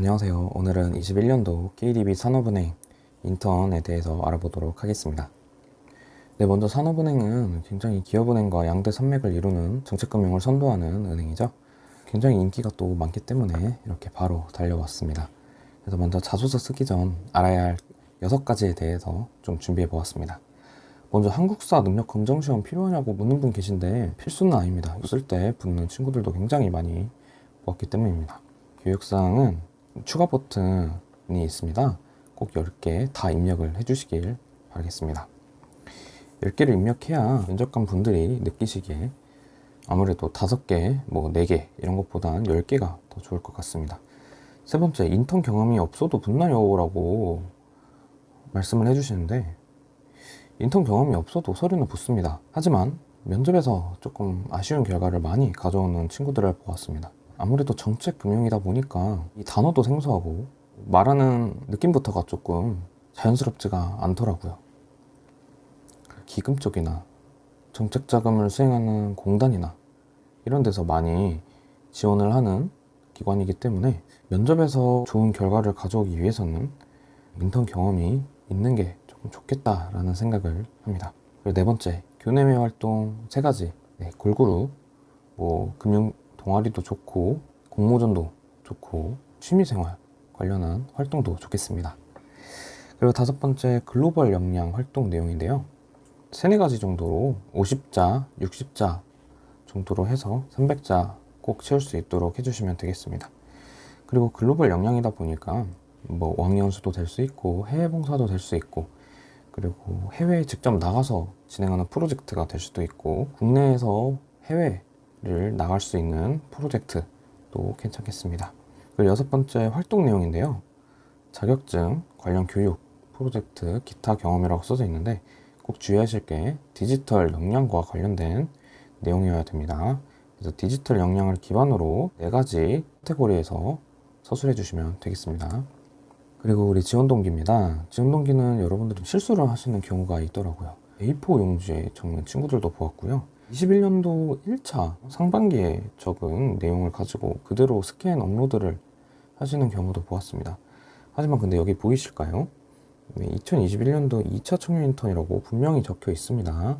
안녕하세요. 오늘은 21년도 KDB 산업은행 인턴에 대해서 알아보도록 하겠습니다. 네, 먼저 산업은행은 굉장히 기업은행과 양대 산맥을 이루는 정책금융을 선도하는 은행이죠. 굉장히 인기가 또 많기 때문에 이렇게 바로 달려왔습니다. 그래서 먼저 자소서 쓰기 전 알아야 할 6가지에 대해서 좀 준비해 보았습니다. 먼저 한국사 능력 검정시험 필요하냐고 묻는 분 계신데 필수는 아닙니다. 쓸 때 붙는 친구들도 굉장히 많이 보았기 때문입니다. 교육사항은 추가 버튼이 있습니다. 꼭 10개 다 입력을 해주시길 바라겠습니다. 10개를 입력해야 면접관 분들이 느끼시기에 아무래도 5개, 4개 이런 것보단 10개가 더 좋을 것 같습니다. 세 번째, 인턴 경험이 없어도 붙나요? 라고 말씀을 해주시는데 인턴 경험이 없어도 서류는 붙습니다. 하지만 면접에서 조금 아쉬운 결과를 많이 가져오는 친구들을 보았습니다. 아무래도 정책금융이다 보니까 이 단어도 생소하고 말하는 느낌부터가 조금 자연스럽지가 않더라고요. 기금 쪽이나 정책자금을 수행하는 공단이나 이런 데서 많이 지원을 하는 기관이기 때문에 면접에서 좋은 결과를 가져오기 위해서는 인턴 경험이 있는 게 조금 좋겠다라는 생각을 합니다. 그리고 네 번째, 교내외 활동 3가지. 골고루 금융 동아리도 좋고 공모전도 좋고 취미생활 관련한 활동도 좋겠습니다. 그리고 5번째, 글로벌 역량 활동 내용인데요. 3-4가지 정도로 50자, 60자 정도로 해서 300자 꼭 채울 수 있도록 해주시면 되겠습니다. 그리고 글로벌 역량이다 보니까 어학연수도 될 수 있고 해외 봉사도 될 수 있고 그리고 해외에 직접 나가서 진행하는 프로젝트가 될 수도 있고 국내에서 해외를 나갈 수 있는 프로젝트도 괜찮겠습니다. 그리고 6번째, 활동 내용인데요. 자격증, 관련 교육, 프로젝트, 기타 경험이라고 써져 있는데 꼭 주의하실 게 디지털 역량과 관련된 내용이어야 됩니다. 그래서 디지털 역량을 기반으로 4가지 카테고리에서 서술해 주시면 되겠습니다. 그리고 우리 지원 동기입니다. 지원 동기는 여러분들이 실수를 하시는 경우가 있더라고요. A4 용지에 적는 친구들도 보았고요. 21년도 1차 상반기에 적은 내용을 가지고 그대로 스캔 업로드를 하시는 경우도 보았습니다. 하지만 근데 여기 보이실까요? 2021년도 2차 청년 인턴이라고 분명히 적혀 있습니다.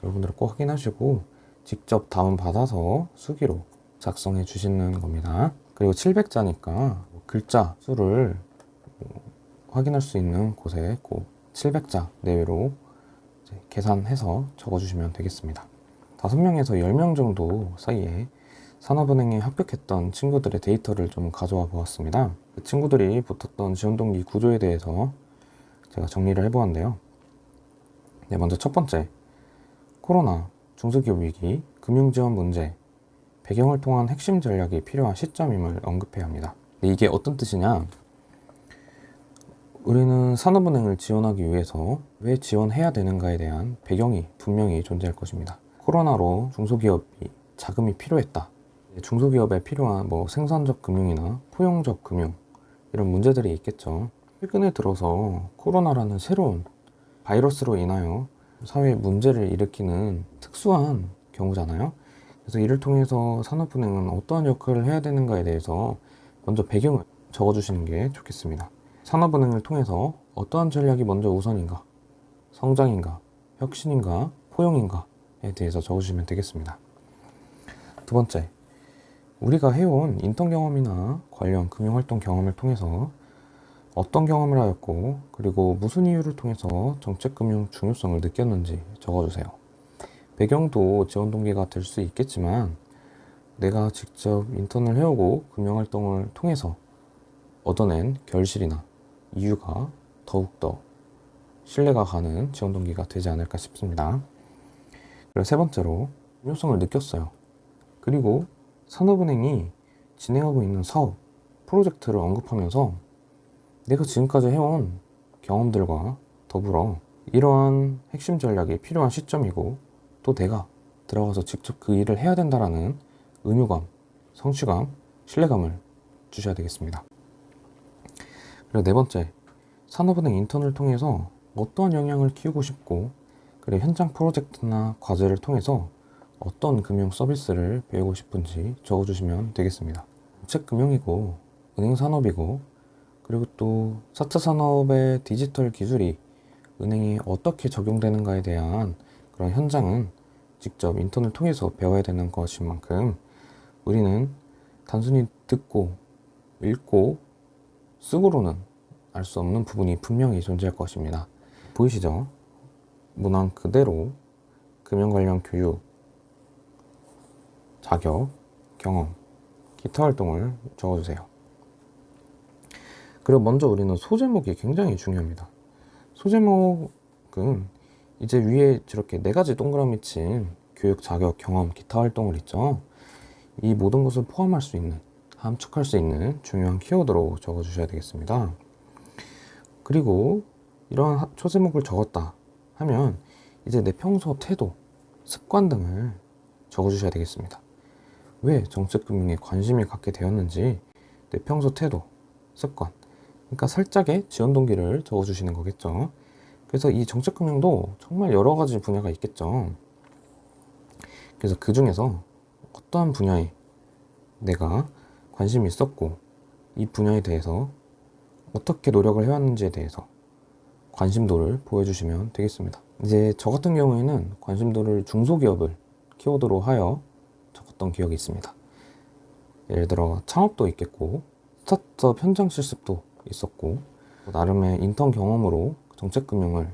여러분들 꼭 확인하시고 직접 다운받아서 수기로 작성해 주시는 겁니다. 그리고 700자니까 글자 수를 확인할 수 있는 곳에 꼭 700자 내외로 계산해서 적어주시면 되겠습니다. 5명에서 10명 정도 사이에 산업은행에 합격했던 친구들의 데이터를 좀 가져와 보았습니다. 그 친구들이 붙었던 지원동기 구조에 대해서 제가 정리를 해보았는데요. 먼저 첫 번째, 코로나, 중소기업 위기, 금융지원 문제, 배경을 통한 핵심 전략이 필요한 시점임을 언급해야 합니다. 이게 어떤 뜻이냐? 우리는 산업은행을 지원하기 위해서 왜 지원해야 되는가에 대한 배경이 분명히 존재할 것입니다. 코로나로 중소기업이 자금이 필요했다. 중소기업에 필요한 생산적 금융이나 포용적 금융 이런 문제들이 있겠죠. 최근에 들어서 코로나라는 새로운 바이러스로 인하여 사회에 문제를 일으키는 특수한 경우잖아요. 그래서 이를 통해서 산업은행은 어떠한 역할을 해야 되는가에 대해서 먼저 배경을 적어주시는 게 좋겠습니다. 산업은행을 통해서 어떠한 전략이 먼저 우선인가, 성장인가, 혁신인가, 포용인가에 대해서 적어주시면 되겠습니다. 두 번째, 우리가 해온 인턴 경험이나 관련 금융활동 경험을 통해서 어떤 경험을 하였고 그리고 무슨 이유를 통해서 정책금융 중요성을 느꼈는지 적어주세요. 배경도 지원 동기가 될 수 있겠지만 내가 직접 인턴을 해오고 금융활동을 통해서 얻어낸 결실이나 이유가 더욱더 신뢰가 가는 지원 동기가 되지 않을까 싶습니다. 그리고 세 번째로 중요성을 느꼈어요. 그리고 산업은행이 진행하고 있는 사업, 프로젝트를 언급하면서 내가 지금까지 해온 경험들과 더불어 이러한 핵심 전략이 필요한 시점이고 또 내가 들어가서 직접 그 일을 해야 된다라는 의무감, 성취감, 신뢰감을 주셔야 되겠습니다. 그리고 네 번째, 산업은행 인턴을 통해서 어떠한 역량을 키우고 싶고 그리고 현장 프로젝트나 과제를 통해서 어떤 금융 서비스를 배우고 싶은지 적어주시면 되겠습니다. 정책금융이고 은행 산업이고, 그리고 또 4차 산업의 디지털 기술이 은행에 어떻게 적용되는가에 대한 그런 현장은 직접 인턴을 통해서 배워야 되는 것인 만큼 우리는 단순히 듣고 읽고 쓰고로는 알 수 없는 부분이 분명히 존재할 것입니다. 보이시죠? 문항 그대로 금융 관련 교육, 자격, 경험, 기타 활동을 적어주세요. 그리고 먼저 우리는 소제목이 굉장히 중요합니다. 소제목은 이제 위에 이렇게 4가지 동그라미 친 교육, 자격, 경험, 기타 활동을 있죠. 이 모든 것을 포함할 수 있는, 함축할 수 있는 중요한 키워드로 적어주셔야 되겠습니다. 그리고 이러한 소제목을 적었다 하면 이제 내 평소 태도, 습관 등을 적어주셔야 되겠습니다. 왜 정책금융에 관심이 갖게 되었는지 내 평소 태도, 습관, 그러니까 살짝의 지원 동기를 적어주시는 거겠죠. 그래서 이 정책금융도 정말 여러 가지 분야가 있겠죠. 그래서 그 중에서 어떠한 분야에 내가 관심이 있었고 이 분야에 대해서 어떻게 노력을 해왔는지에 대해서 관심도를 보여주시면 되겠습니다. 이제 저 같은 경우에는 관심도를 중소기업을 키워드로 하여 적었던 기억이 있습니다. 예를 들어 창업도 있겠고 스타트업 현장 실습도 있었고 나름의 인턴 경험으로 정책금융을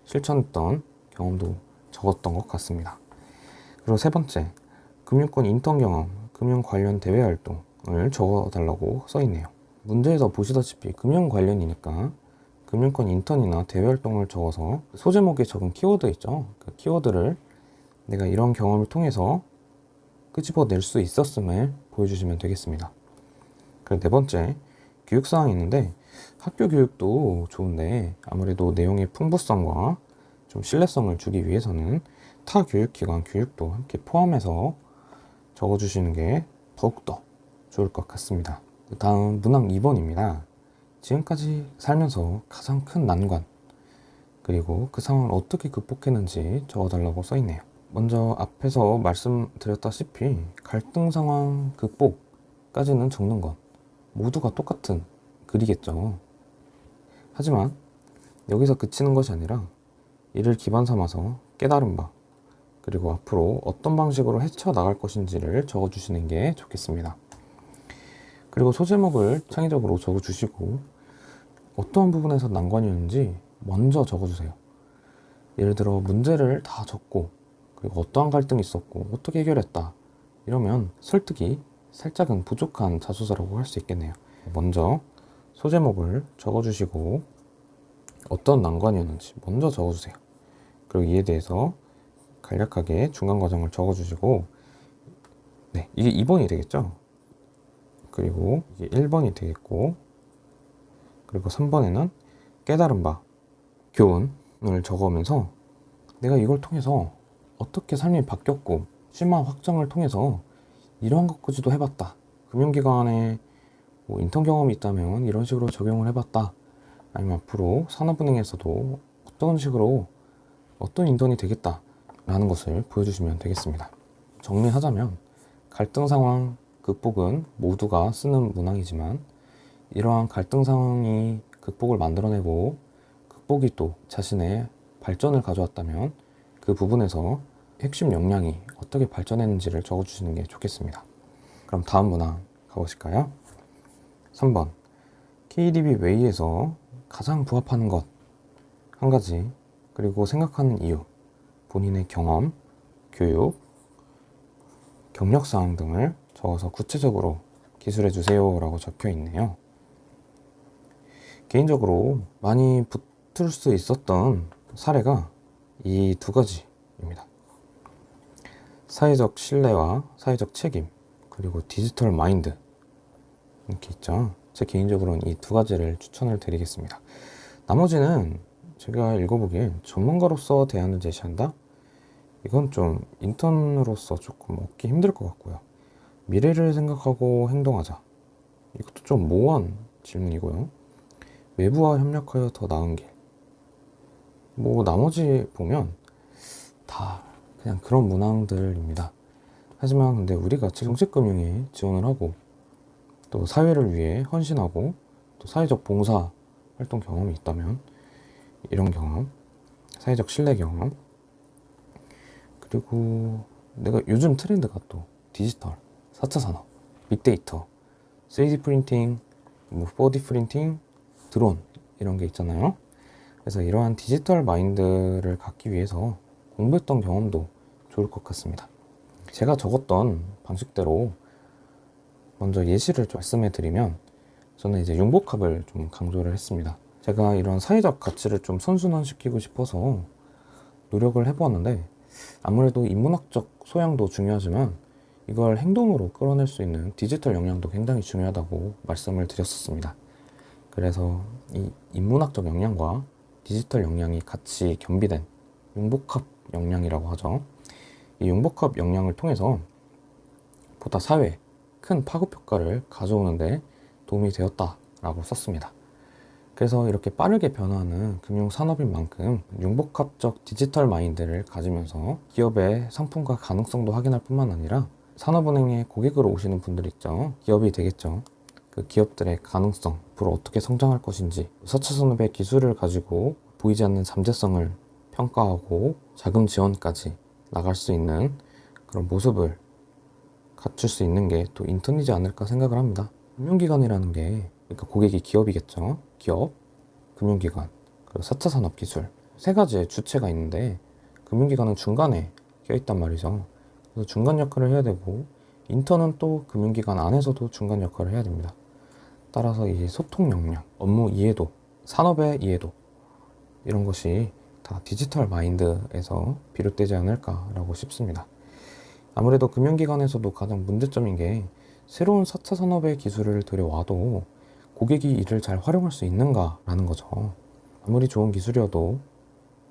실천했던 경험도 적었던 것 같습니다. 그리고 세 번째, 금융권 인턴 경험, 금융 관련 대외 활동을 적어달라고 써있네요. 문제에서 보시다시피 금융 관련이니까 금융권 인턴이나 대외 활동을 적어서 소제목에 적은 키워드 있죠. 그 키워드를 내가 이런 경험을 통해서 끄집어낼 수 있었음을 보여주시면 되겠습니다. 그리고 네 번째, 교육사항이 있는데 학교 교육도 좋은데 아무래도 내용의 풍부성과 좀 신뢰성을 주기 위해서는 타 교육기관 교육도 함께 포함해서 적어주시는 게 더욱더 좋을 것 같습니다. 다음 문항 2번입니다. 지금까지 살면서 가장 큰 난관 그리고 그 상황을 어떻게 극복했는지 적어달라고 써있네요. 먼저 앞에서 말씀드렸다시피 갈등 상황 극복까지는 적는 건 모두가 똑같은 글이겠죠. 하지만 여기서 그치는 것이 아니라 이를 기반 삼아서 깨달은 바 그리고 앞으로 어떤 방식으로 헤쳐나갈 것인지를 적어주시는 게 좋겠습니다. 그리고 소제목을 창의적으로 적어주시고 어떠한 부분에서 난관이었는지 먼저 적어주세요. 예를 들어 문제를 다 적고 그리고 어떠한 갈등이 있었고 어떻게 해결했다 이러면 설득이 살짝은 부족한 자소서라고 할 수 있겠네요. 먼저 소제목을 적어주시고 어떤 난관이었는지 먼저 적어주세요. 그리고 이에 대해서 간략하게 중간 과정을 적어주시고 네, 이게 2번이 되겠죠. 그리고 이게 1번이 되겠고 그리고 3번에는 깨달은 바, 교훈을 적어오면서 내가 이걸 통해서 어떻게 삶이 바뀌었고 심화 확장을 통해서 이러한 것까지도 해봤다. 금융기관에 뭐 인턴 경험이 있다면 이런 식으로 적용을 해봤다. 아니면 앞으로 산업은행에서도 어떤 식으로 어떤 인턴이 되겠다 라는 것을 보여주시면 되겠습니다. 정리하자면 갈등 상황 극복은 모두가 쓰는 문항이지만 이러한 갈등 상황이 극복을 만들어내고 극복이 또 자신의 발전을 가져왔다면 그 부분에서 핵심 역량이 어떻게 발전했는지를 적어주시는 게 좋겠습니다. 그럼 다음 문항 가보실까요? 3번 KDB 웨이에서 가장 부합하는 것 한 가지 그리고 생각하는 이유 본인의 경험, 교육, 경력사항 등을 적어서 구체적으로 기술해 주세요 라고 적혀 있네요. 개인적으로 많이 붙을 수 있었던 사례가 이 두 가지입니다. 사회적 신뢰와 사회적 책임 그리고 디지털 마인드 이렇게 있죠. 제 개인적으로는 이 두 가지를 추천을 드리겠습니다. 나머지는 제가 읽어보기엔 전문가로서 대안을 제시한다? 이건 좀 인턴으로서 조금 얻기 힘들 것 같고요. 미래를 생각하고 행동하자. 이것도 좀 모호한 질문이고요. 외부와 협력하여 더 나은 길. 뭐 나머지 보면 다 그냥 그런 문항들입니다. 하지만 근데 우리가 정책금융에 지원을 하고 또 사회를 위해 헌신하고 또 사회적 봉사 활동 경험이 있다면 이런 경험, 사회적 신뢰 경험, 그리고 내가 요즘 트렌드가 또 디지털, 4차 산업, 빅데이터, 3D 프린팅, 뭐 4D 프린팅, 드론 이런 게 있잖아요. 그래서 이러한 디지털 마인드를 갖기 위해서 공부했던 경험도 좋을 것 같습니다. 제가 적었던 방식대로 먼저 예시를 좀 말씀해 드리면, 저는 이제 융복합을 좀 강조를 했습니다. 제가 이런 사회적 가치를 좀 선순환시키고 싶어서 노력을 해보았는데, 아무래도 인문학적 소양도 중요하지만 이걸 행동으로 끌어낼 수 있는 디지털 역량도 굉장히 중요하다고 말씀을 드렸었습니다. 그래서 이 인문학적 역량과 디지털 역량이 같이 겸비된 융복합 역량이라고 하죠. 이 융복합 역량을 통해서 보다 사회에 큰 파급 효과를 가져오는데 도움이 되었다라고 썼습니다. 그래서 이렇게 빠르게 변화하는 금융산업인 만큼 융복합적 디지털 마인드를 가지면서 기업의 상품과 가능성도 확인할 뿐만 아니라 산업은행에 고객으로 오시는 분들 있죠. 기업이 되겠죠. 그 기업들의 가능성, 앞으로 어떻게 성장할 것인지, 4차 산업의 기술을 가지고 보이지 않는 잠재성을 평가하고 자금 지원까지 나갈 수 있는 그런 모습을 갖출 수 있는 게 또 인턴이지 않을까 생각을 합니다. 금융기관이라는 게, 그러니까 고객이 기업이겠죠. 기업, 금융기관, 그리고 4차 산업기술, 세 가지의 주체가 있는데 금융기관은 중간에 껴있단 말이죠. 그래서 중간 역할을 해야 되고, 인턴은 또 금융기관 안에서도 중간 역할을 해야 됩니다. 따라서 이 소통 역량, 업무 이해도, 산업의 이해도, 이런 것이 다 디지털 마인드에서 비롯되지 않을까라고 싶습니다. 아무래도 금융기관에서도 가장 문제점인 게, 새로운 4차 산업의 기술을 들여와도 고객이 이를 잘 활용할 수 있는가라는 거죠. 아무리 좋은 기술이어도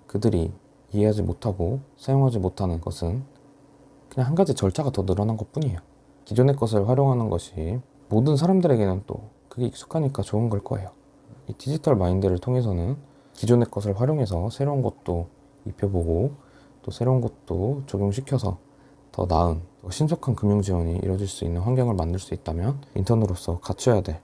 그들이 이해하지 못하고 사용하지 못하는 것은 그냥 한 가지 절차가 더 늘어난 것 뿐이에요. 기존의 것을 활용하는 것이 모든 사람들에게는 또 그게 익숙하니까 좋은 걸 거예요. 이 디지털 마인드를 통해서는 기존의 것을 활용해서 새로운 것도 입혀보고 또 새로운 것도 적용시켜서 더 나은, 더 신속한 금융 지원이 이루어질 수 있는 환경을 만들 수 있다면 인턴으로서 갖춰야 될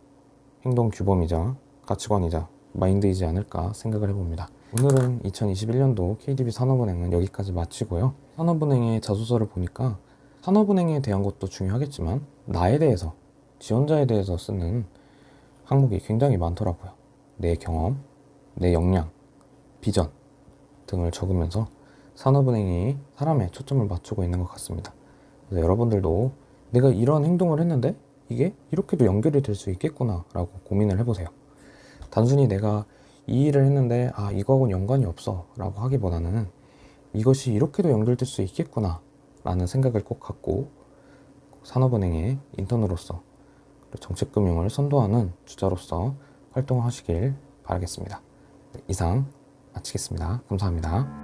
행동 규범이자 가치관이자 마인드이지 않을까 생각을 해봅니다. 오늘은 2021년도 KDB 산업은행은 여기까지 마치고요. 산업은행의 자소서를 보니까 산업은행에 대한 것도 중요하겠지만 나에 대해서, 지원자에 대해서 쓰는 항목이 굉장히 많더라고요. 내 경험, 내 역량, 비전 등을 적으면서 산업은행이 사람에 초점을 맞추고 있는 것 같습니다. 그래서 여러분들도 내가 이런 행동을 했는데 이게 이렇게도 연결이 될 수 있겠구나 라고 고민을 해보세요. 단순히 내가 이 일을 했는데 이거하고는 연관이 없어 라고 하기보다는 이것이 이렇게도 연결될 수 있겠구나 라는 생각을 꼭 갖고 산업은행의 인턴으로서 정책금융을 선도하는 주자로서 활동하시길 바라겠습니다. 이상 마치겠습니다. 감사합니다.